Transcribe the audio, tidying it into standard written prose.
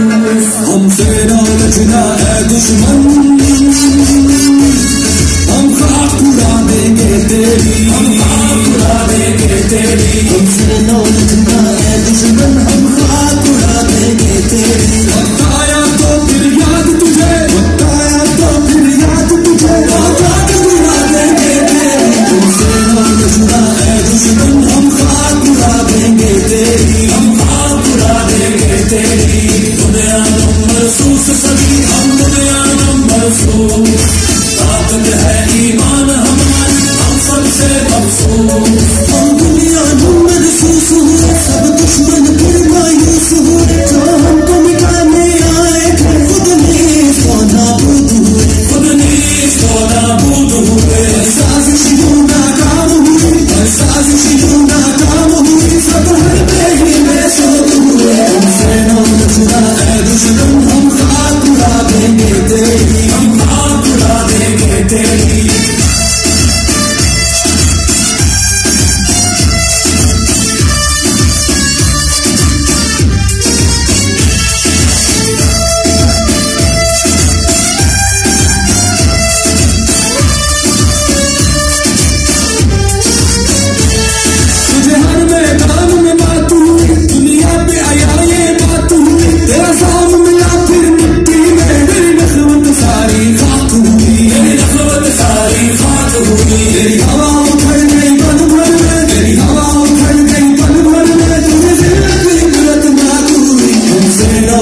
हमसे ना लजना है दुश्मन, हम खाक उड़ा देंगे तेरी, हम खाक उड़ा देंगे तेरी। हमसे ना लजना है दुश्मन, हम खाक उड़ा देंगे तेरी। बताया तो फिर याद तुझे, बताया तो फिर याद तुझे, खाक उड़ा देंगे तेरी। हमसे ना लजना है दुश्मन, हम खाक उड़ा देंगे तेरी, हम खाक उड़ा देंगे तेरी। दुनिया महसूस सभी हम, दुनिया महसूस, ताकत है ईमान हमारी, हम सबसे मखसूस। हम दुनिया महसूस हुए, सब दुश्मन फिर मायूस हुए, जो हमको मिटाने आए थे खुद नीज को नाबूद हुए, खुद नीज को नाबूद हुए। साजिश यूं नाकाम हुई, साजिश यूं नाकाम हुई, सब हर पे ही बेसुध हुए। हमसे ना लजना है दुश्मन, हम खाक उड़ा देंगे तेरी, हम खाक उड़ा देंगे तेरी। तुझे हर मैदान में बात हुई, दुनिया पे आया ये बात हुई, तेरा साथ मिला फिर मिट्टी में, मेरी नखवत सारी खाक हुई, मेरी नखवत सारी खाक हुई। तेरी हवा उखड़ गई पल भर में, तेरी हवा उखड़ गई पल भर में, तुझे जिंदगी इबरत ना हुई। हमसे ना